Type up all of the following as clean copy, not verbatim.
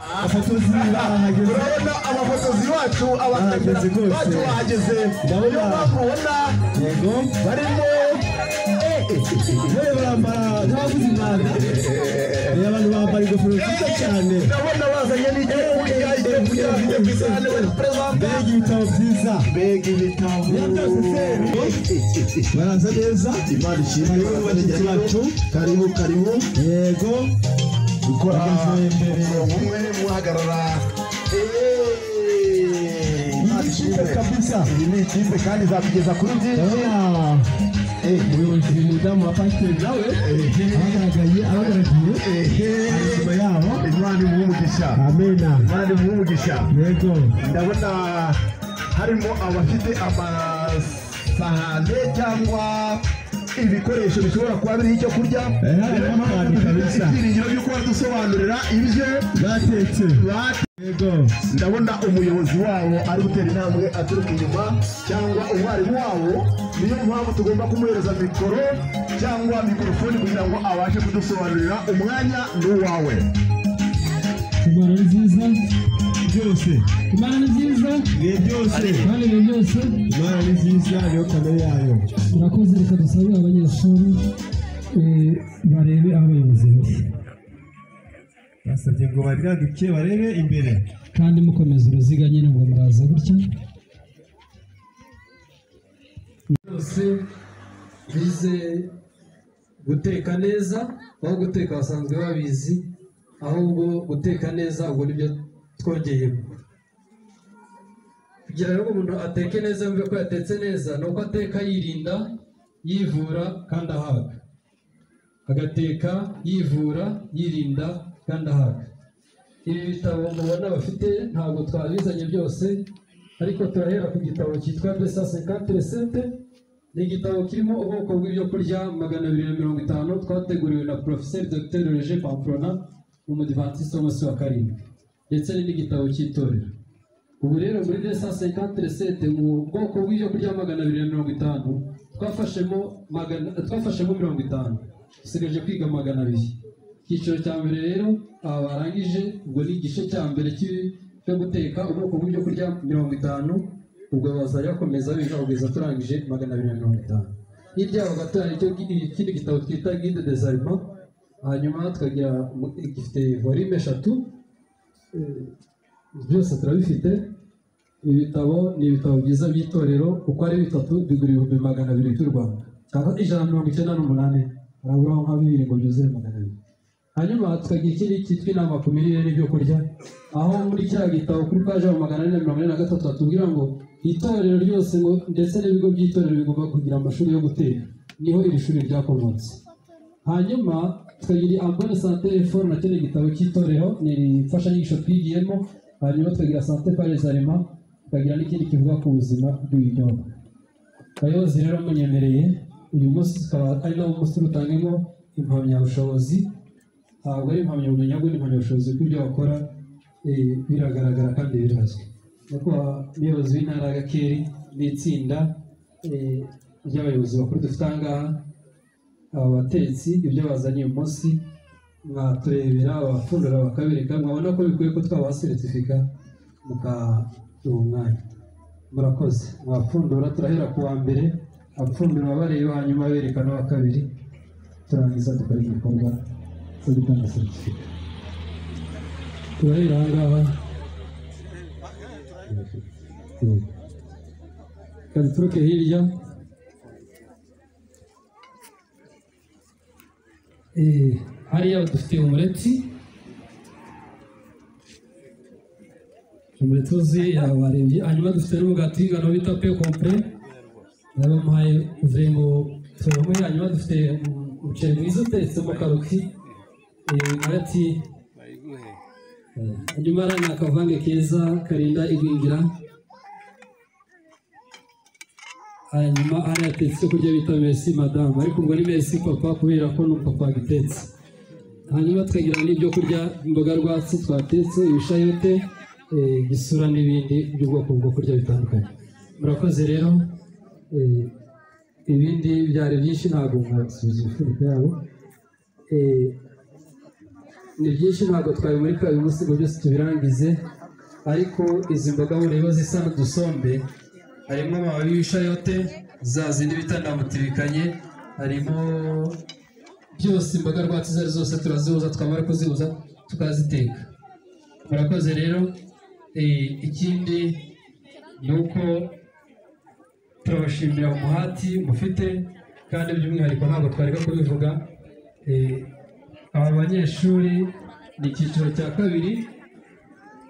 abafotozi barahageze urabona abafotozi bacu bacu bahageze ndabona ubona yego barimo barambara nk'abavuze imana abantu bambara ingofero nziza cyane ndabona bazanye n'icyo kurya mbega ibitabo byiza mbega ibitabo baraza neza imana ishimwe bashyitsi bacu karibu yego gukora umwe muhagarara imana ishimwe kabisa iyi ni ikipe kandi izatugeza kuri byinshi umuyobozi mudamu wa pasiteri nawe abagaragaye inyuma yabo imana imuha umugisha amena imana imuha umugisha yego ndabona harimo abafite amasahane cyangwa ibikoresho bishobora kuba biriho icyo kurya ibyiringiro by'uko badusobanurira ibyo batetse yego ndabona umuyobozi wabo ari gutera intambwe aturuka inyuma cyangwa umwarimu wabo niyo mpamvu tugomba kumuhereza mikoro cyangwa mikorofoni kugira ngo abashe kudusobanurira umwanya n'uwawe imana ni nziza byose imana ni nziza byose kandi ibyo byose imana ni nziza niyo kamere yayo turakoze reka dusabe abanyeshuri barebe aho abayobozi bari basabye ngo bariraduke barebe imbere kandi mukomeza uruziga nyine ngo muraza gutya bose bize guteka neza aho guteka basanzwe babizi ahubwo guteka neza ubwo nibyo twongeyemo kugira ngo umuntu ateke neza yumve ko yatetse neza ni uko ateka yirinda yivura kandi ahaga agateka yivura yirinda kandi ahaga ibi bitabo mubona bafite ntabwo twabizanye byose ariko turahera ku gitabo cyitwa Besa 50 ni igitabo kirimo ubwoko bw'ibyo kurya 250 twateguriwe na Professeur Dr Roger Pamplona umudivantiste w'umunsi wa karindwi ndetse n'igitabo cy'itorero ubu rero muri Besa 50 mu bwoko bw'ibyo kurya 250 twafashemo 50 dusigaje kwiga 200 icyiciro cya mbere rero barangije ubwo ni igice cya mbere cyo guteka ubwoko bw'ibyo kurya 50 ubwo bazajya bakomeza biga kugeza turangije 250 hirya aho gato hari ikindi gitabo twita Guide des Aliments hanyuma tukagira gifite volume 3 byose turabifite ibitabo ni ibitabo byiza by'itorero uko ari bitatu bigura 200 by'u Rwanda cyangwa 198 araburaho nka bibiri ngo byuzuye 200 hanyuma tukagira ikindi cyitwa inama ku mirire n'ibyo kurya aho muri cya gitabo kuri paje 443 batubwira ngo itorero ryose ngo ndetse n'ibigo by'itorero bigomba kugira amashuri yo guteka niho iri shuri ryakomotse hanyuma tukagira ambone santé effort na cyane gitabo cy'itorero ni imfashanyigisho twigiyemo hanyuma tukagira santé par les aliments tukagira n'ikindi kivuga ku buzima bw'ibinyobwa abayobozi rero munyemereye uyu munsi tukaba ari nawo munsi rutangemo impamyabushobozi ntabwo ari impamyabumenyi ahubwo ni impamyabushobozi bw'ibyo bakora biragaragara kandi birazwi nyakubahwa umuyobozi w'intara ya Gakeri n'itsinda ry'abayobozi bakuru dufite aha ngaha aba batetsi ibyo bazanye uyu munsi mwaturebera abafundura bakabereka mwabona ko bikwiye ko twabaha seritifika mukaduha umwanya murakoze mwafundura turahera ku wa mbere abafundura bareba hanyuma berekana wa kabiri turangiza dukora igikorwa cyo gutanga seritifika turahera aha ngaha kandi turuke hirya hariya dufite umureti uzi yabarebye hanyuma dufite n'umugati w'ingano bita pe compre yabamuhaye uvuye ngo tubamuhe hanyuma dufite umuceri mwiza utetse mu karoti umureti hanyuma ari ni akavange keza karinda igwingira hanyuma hariya atetse icyo kurya bita merci madame ariko ngo ni merci papa kubera ko n'umupapa wagitetse hanyuma tukagira n'ibyo kurya imboga rwatsi twatetse ibishayote gisura n'ibindi by'ubwoko bwo kurya bitandukanye murakoze rero ibindi byari byinshi ntabwo mwasubiza imifuniko yabo ni byinshi ntabwo twabimurika uyu munsi ngo byose tubirangize, ariko izi mboga mureba zisa n'udusombe, harimo amababi y'ibishayote, za zindi bita ndamutibikanye, harimo byose imboga rwatsi izo ari zose turazihuza, twamara kuzihuza tukaziteka. Murakoze rero. Ikindi ni uko turabashimira umuhati mufite, kandi by'umwihariko ntabwo twareka kubivuga. Aba banyeshuri ni icyiciro cya kabiri,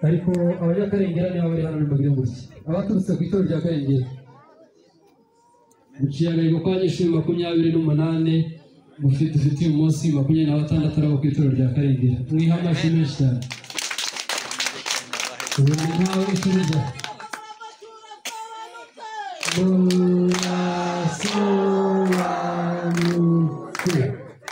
ariko abanyakarengera nibo bari hano n'imbaga gutya. Abaturutse ku itorero rya Karengera muciye agahigo k'abanyeshuri 28 dufite uyu munsi 26 abo ku itorero rya Karengera. Mwiha amashyi menshi cyane. Ubu ni nkaho ishuri rya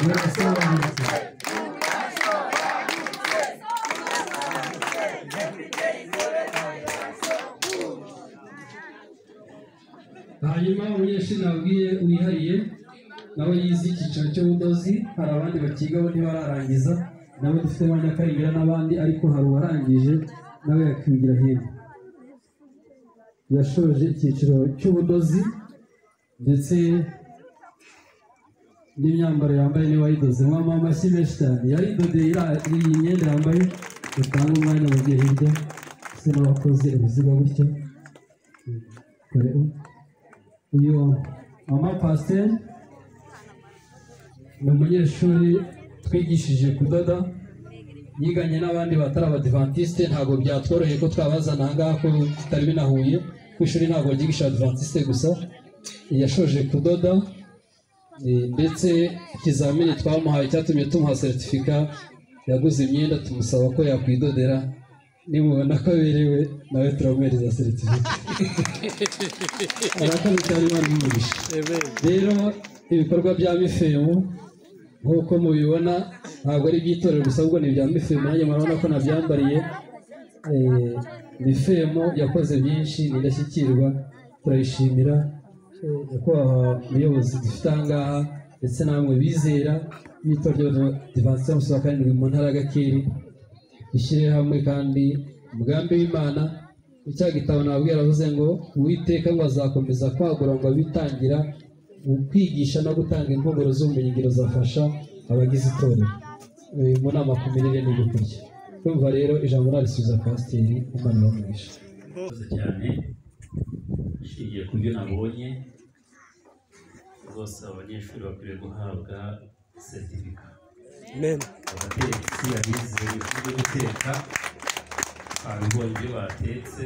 murasobanutse. Hanyuma umunyeshuri nabwiye wihariye nawe yize icyiciro cy'ubudozi, hari abandi bakiga bo ntibararangiza, nabo dufite abanyakarengera n'abandi, ariko hari uwarangije nawe yakwigira hino. Yashoje icyiciro cy'ubudozi ndetse n'imyambaro yambaye niwe wayidoze. Mwama amashyi menshi cyane. Yaridodeye iyi myenda yambaye, utanga umwanya mu gihe hirya se n'abakoze uruziga gutya. Uyu mama Pasiteri ni umunyeshuri twigishije kudoda, yiganye n'abandi batari abadivantisite. Ntabwo byatworoheye ko twabazana aha ngaha ko bitari binahuye, ku ishuri ntabwo ryigisha abadivantisite gusa. Yashoje kudoda ndetse ikizamini twamuhaye cyatumye tumuha seritifika, yaguze imyenda tumusaba ko yakwidodera. Nimubona ko aberewe nawe turamuhereza seritifika. Arakoze cyane, Imana imugishe. Rero ibikorwa bya Mifemu nk'uko mubibona ntabwo ari iby'itorero gusa, ahubwo ni ibya Mifemu. Nanjye murabona ko nabyambariye. Mifemu yakoze byinshi, ni indashyikirwa, turayishimira. Nyakubahwa umuyobozi dufite aha ngaha ndetse namwe bizera b'itorero Divansi y'Umunsi wa Karindwi mu ntara ya Gakeri, dushyire hamwe kandi umugambi w'Imana. Icya gitabo ntabwo yaravuze ngo Uwiteka ngo azakomeza kwagura ngo abitangira kwigisha no gutanga impuguro z'ubumenyingiro zafasha abagize itorero. Mu nama ku mirire n'ibyo kurya. Kumva rero ijambo narisubiza Pasiteri, Imana ibamugishe cyane. Ishingiye ku byo nabonye rwose, abanyeshuri bakwiriye guhabwa seritifika. Abatetsi abize ibyo guteka babibonye ibyo batetse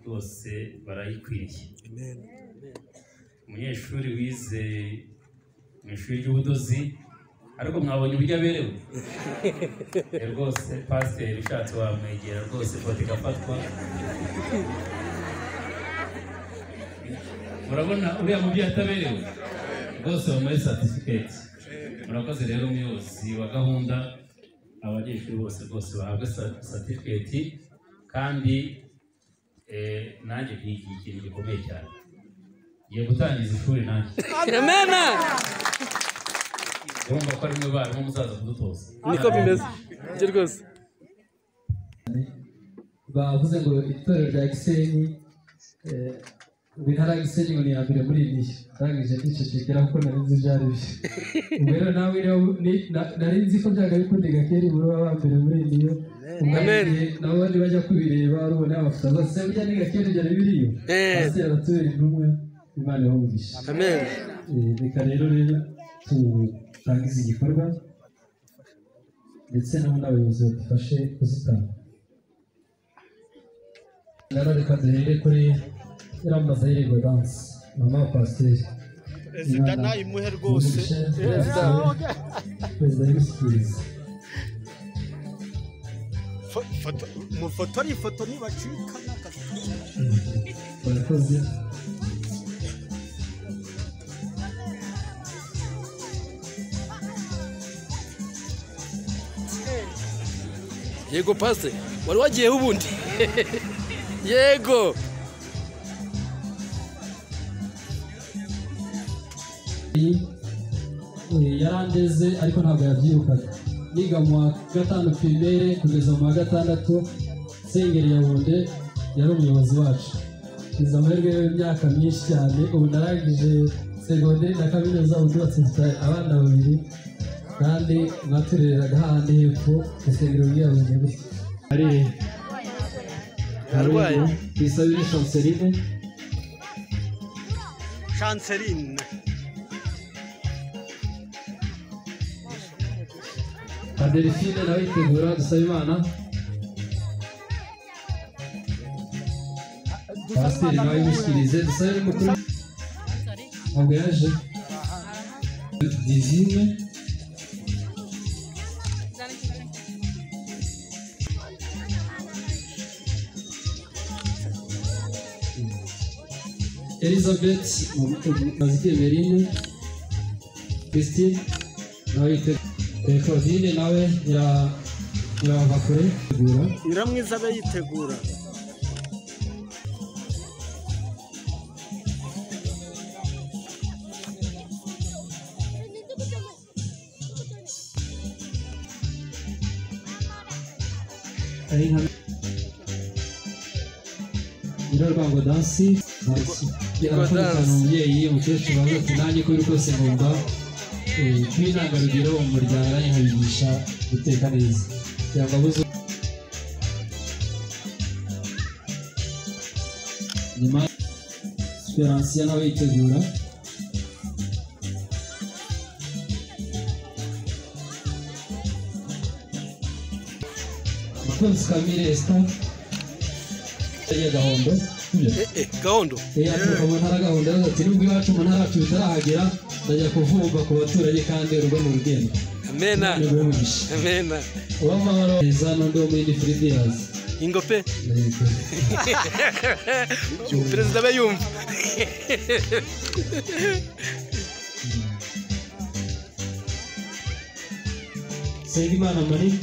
rwose barayikwiriye. Umunyeshuri wize mu ishuri ry'ubudozi ariko mwabonye uburyo aberewe rwose. Pasiteri ushatse wamwegera rwose, foto igafatwa. Murabona uriya mubyeyi ataberewe rwose, bamuhe satifiketi. Murakoze rero umuyobozi wa gahunda, abanyeshuri bose rwose bahabwa satifiketi. Kandi nanjye nkigiye ikintu gikomeye cyane, ngiye gutangiza ishuri nanjye. Amena. Urumva ko ari mwe barimu muzaza kudutoza. Niko bimeze byo rwose. Bavuze ngo itorero rya Gisenyi, intara ya Gisenyi ngo ni iya mbere muri iyi minsi. Ndangije kwicecekera kuko nari nzi ibyari byo. Ubu rero nawe nari nzi ko byaga bikunda Gakeri buri wa mbere muri iyi niyo. Nabo bandi bajya kubireba urubona amafoto zose burya ni Gakeri byari biriyo. Hasi yaratubera indumwe, Imana ibamugishe. Amen. Reka rero tutangiza igikorwa ndetse n'abayobozi badufashe kuzitanga. Reka duhere kuri Nyiramazayire Gaudence, mama wa Pasiteri. Perezida nayimuhe rwose. Perezida y'Ibishyikiriza. Mufotora ifoto nibacika n'akazi. Barakoze. Yego Pasiteri, wari wagiyeho ubundi? Yego. yarandeze ariko ntabwo yabyibukaga niga mu wa gatanu primaire kugeza mu wa gatandatu Sengeri Yawunde yari umuyobozi wacu izo amahirwe y'imyaka myinshi cyane ubu narangije segonderi na kaminuza ubu ndubatse abana babiri kandi batureraga hahandi hepfo Sengeri Yawunde gutya ari arwaye Isabire Chanceline Adelphine nawe yitegura dusaba Imana Pasiteri nawe yibishyikirize dusabe mukuru ntabwo yaje Divine Elizabeth Mazike Merine Christine nawe yitegura Claudine nawe irava kure Nyiramwiza abe yitegura Nyirarwango dansi yarakubitana umubyeyi umukecuru bavuga ati nanjye ko biri kose ngomba kuba intangarugero mu muryango nanjye nkabigisha guteka neza kugira ngo abuze nyuma Esperansiya nawe yitegura Mukunzi Kamire Esther Gahondo Gahondo aturuka mu ntara Gahondo ati nubwo iwacu mu ntara yacu bitarahagera ndajya kuvumba ku baturage kandi urugo mu rugendo amena amena uwamahoro iza n'undi wo muri Fridias Ingope Perezida bayumva Sengimana Marie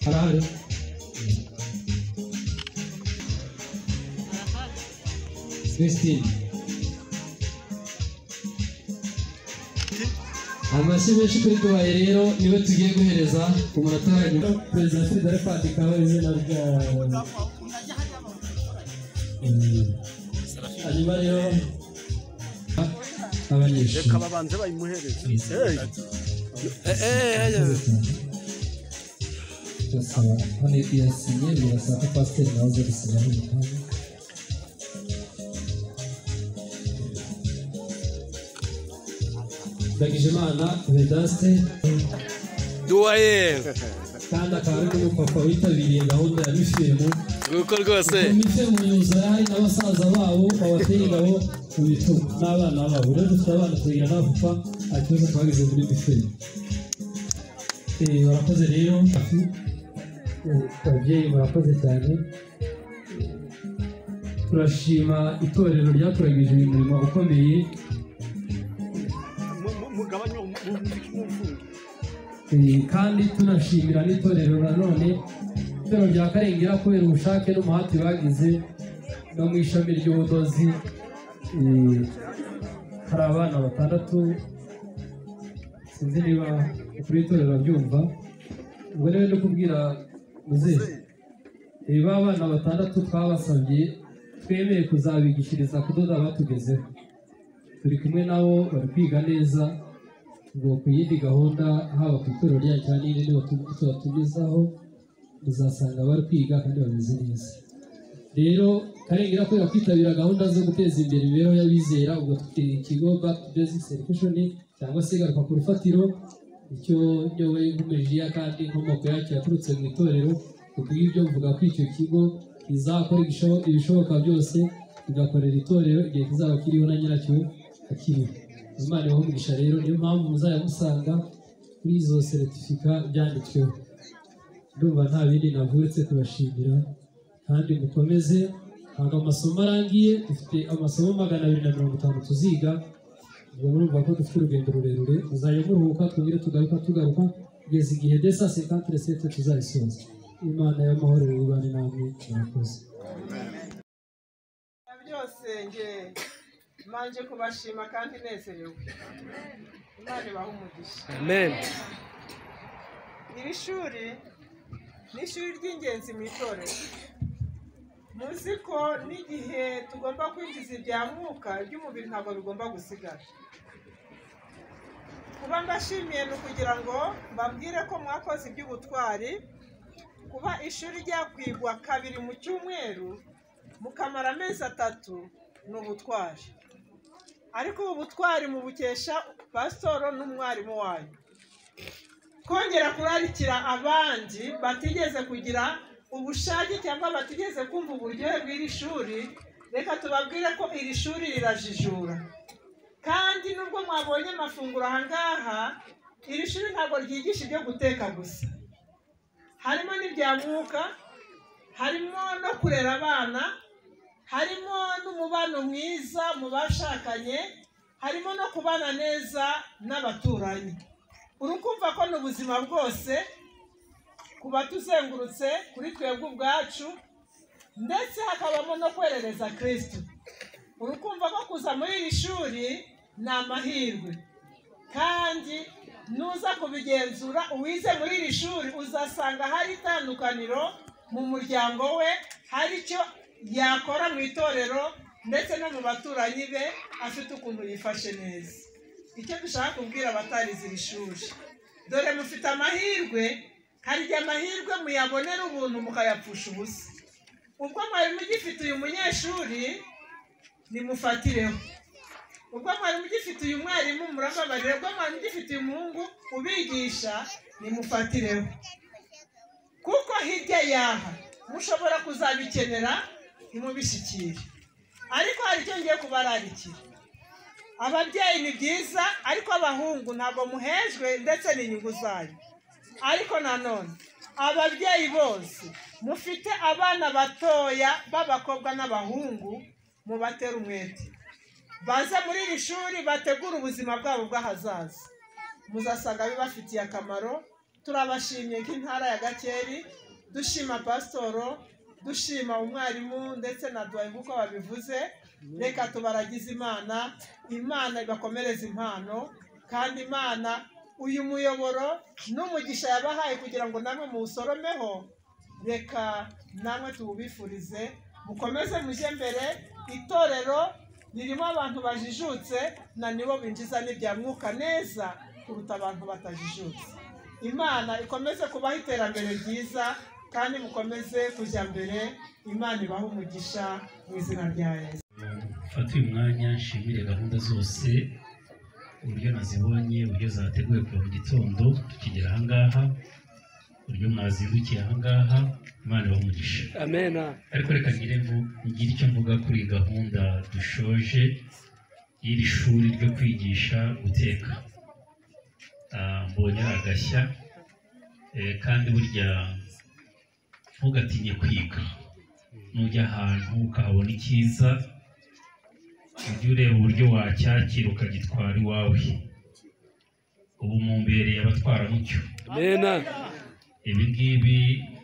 arahari Christine amashyi menshi kuri duhaye rero niwe tugiye guhereza ku munota wa nyuma perezida Frida ari kwandikaho izina ryawe hanyuma rero abanyeshuri reka babanze bayimuhereze turasaba hano yasinye birasaba ko pasiteri nawe aza gusinya n'umuhanga Ndagijimana Vedaste Duwaye kandi akaba ari n'umupapa witabiriye gahunda ya mifemu uko rwose mifemu yuzuye hari n'abasaza babo babateye ingabo mu bitugu n'abana babo rero dufite abana tugira n'abapapa nta kibazo twagize muri mifemu barakoze rero ababyeyi murakoze cyane turashima itorero ryaturagije uyu murimo ukomeye kandi tunashimira n'itorero nanone itorero rya Karengera kubera ubushake n'umuhati bagize no mu ishami ry'ubudozi hari abana batandatu sinzi niba kuri itorero babyumva ubwo rero no kubwira muzehe ba bana batandatu twabasabye twemeye kuzabigishiriza kudoda batugezeho turi kumwe nabo bari kwiga neza ngo ku yindi gahunda haba ku itorero ryacu cyane n'indi tubatugezaho uzasanga bari kwiga kandi bameze neza rero Karengera kubera kwitabira gahunda zo guteza imbere imibereho y'abizera ubwo dufite ikigo Back to Basic Education cyangwa se garuka ku rufatiro icyo nyoboye nk'umujiya kandi inkomoko yacyo yaturutse mu itorero kubw'ibyo mvuga ko icyo kigo kizakora ibishoboka byose kigakorera itorero igihe kizaba kiriho na nyiracyo akiriho Imana ibahe rero niyo mpamvu muzajya musanga kuri izo seritifika byanditsweho ndumva nta bindi navuretse kubashimira kandi mukomeze ntabwo amasomo arangiye dufite amasomo 250 tuziga ubwo murumva ko dufite urugendo rurerure muzajya muruhuka twongere tugaruka kugeza igihe desa 50 recette tuzayisoza imana y'amahoro ibane namwe murakoze. byose nge manje kubashima kandi nezerewe. Imana ibahe umugisha. Amen. Iri shuri ni ishuri ry'ingenzi mu itorero. Muzi ko n'igihe tugomba kwinjiza ibya mwuka iby'umubiri ntabwo bigomba gusigara. Kuba mbashimiye ni ukugira ngo mbabwire ko mwakoze iby'ubutwari, kuba ishuri ryakwigwa 2 mu cyumweru mukamara amezi 3 ni ubutwari. Ariko ubu butwari mubukesha pasitoro n'umwarimu wanyu. Kongera kurarikira abandi batigeze kugira ubushake cyangwa batigeze kumva uburyohe bw'iri shuri, reka tubabwire ko iri shuri rirajijura. Kandi nubwo mwabonye amafunguro ahangaha, iri shuri ntabwo ryigisha ibyo guteka gusa. Harimo n'ibya mwuka, harimo no kurera abana, harimo n'umubano mwiza mu bashakanye, harimo no kubana neza n'abaturanyi. Urukumva ko n'ubuzima bwose kuba tuzengurutse kuri twebwe ubwacu, ndetse hakabamo no kwerereza Kristo. Urukumva ko kuza muri iri shuri ni amahirwe, kandi nuza kubigenzura uwize muri iri shuri uzasanga hari itandukaniro mu muryango we, hari icyo yakora mu itorero ndetse no mu baturanyi be, afite ukuntu yifashe neza. Icyo dushaka kubwira abatarize iri shuri, dore mufite amahirwe, hari igihe amahirwe muyabonera ubuntu mukayapfusha ubusa. Ubwo mwari mugifite uyu munyeshuri nimufatireho, ubwo mwari mugifite uyu mwarimu murababarire, ubwo mwari mugifite uyu muhungu ubigisha nimufatireho, kuko hirya yaha mushobora kuzabikenera ntimubishyikire. Ariko hari icyo ngiye kubararikira, ababyeyi ni byiza, ariko abahungu ntabwo muhejwe ndetse n'inyungu zayo. Ariko nanone ababyeyi bose mufite abana batoya b'abakobwa n'abahungu, mubatera umwete baze muri iri shuri bategura ubuzima bwabo bw'ahazaza, muzasanga bibafitiye akamaro. Turabashimye nk'intara ya Gakeri, dushima pasitoro, dushima umwarimu ndetse na duwaye nk'uko babivuze. Reka tubaragize Imana, Imana ibakomereza impano, kandi Imana uyu muyoboro n'umugisha yabahaye kugira ngo namwe muwusoromeho, reka namwe tuwubifurize, mukomeze mujye mbere. Itorero ririmo abantu bajijutse, na nibo binjiza n'ibya mwuka neza kuruta abantu batajijutse. Imana ikomeze kubaha iterambere ryiza, kandi mukomeze kujya mbere. Imana ibahe umugisha mu izina rya Yesu. Fata uyu mwanya nshimire gahunda zose uburyo nazibonye, uburyo zateguwe kuva mu gitondo tukigera ahangaha, uburyo mwazindukiye ahangaha. Imana ibahe umugisha. Amen. Ariko reka ngire icyo mvuga kuri gahunda dushoje y'iri shuri ryo kwigisha guteka. Mbonye agashya, kandi burya ntugatinye kwiga. Nujya ahantu ukahabona icyiza, ujye ureba uburyo wacyakira ukagitwara iwawe. Ubu mumbereye abatwaramucyo. Amen. Ibi ngibi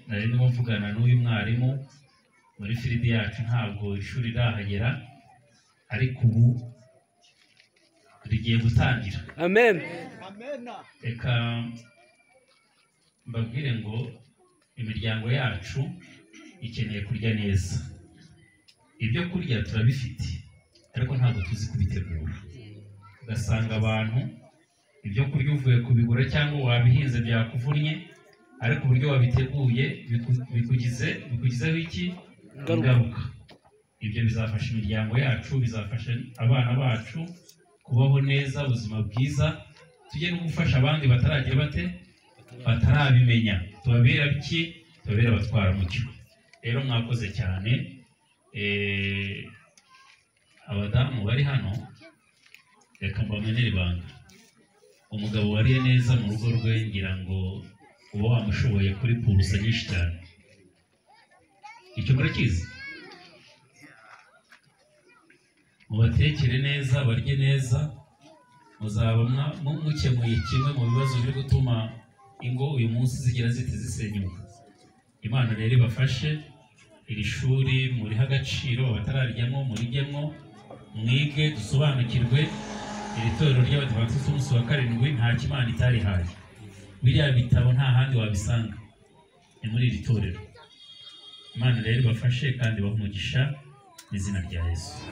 nari ndimo mvugana n'uyu mwarimu muri firidi yacu, ntabwo ishuri rirahagera, ariko ubu rigiye gutangira. Amen. Reka mbabwire ngo imiryango yacu ikeneye kurya neza. Ibyo kurya turabifite, ariko ntabwo tuzi kubitegura. Ugasanga abantu ibyo kurya uvuye kubigura cyangwa wabihinze byakuvunnye, ariko uburyo wabiteguye bikugizeho iki? Ingaruka. Ibyo bizafasha imiryango yacu, bizafasha abana bacu kubaho neza, ubuzima bwiza. Tujye no gufasha abandi bataragira batarabimenya, tubabera iki? Tubabera abatwaramucyo. Rero mwakoze cyane. Abadamu bari hano, reka mbamenere ibanga. Umugabo wariye neza mu rugo rwe, ngira ngo uba wamushoboye kuri purusa nyinshi cyane. Icyo murakizi? Mubatekere neza, barye neza, muzaba mukemuye kimwe mu bibazo byo gutuma ingo uyu munsi zigira zisenyuka. Imana rero ibafashe iri shuri muri agaciro abatararyamo murijyemo mwige dusobanukirwe iri torero ry'Abadiventisti b'umunsi wa karindwi nta kimana itarihaye biriya bitabo nta handi wabisanga ni muri iri torero Imana rero ibafashe kandi bahumugisha n'izina rya Yesu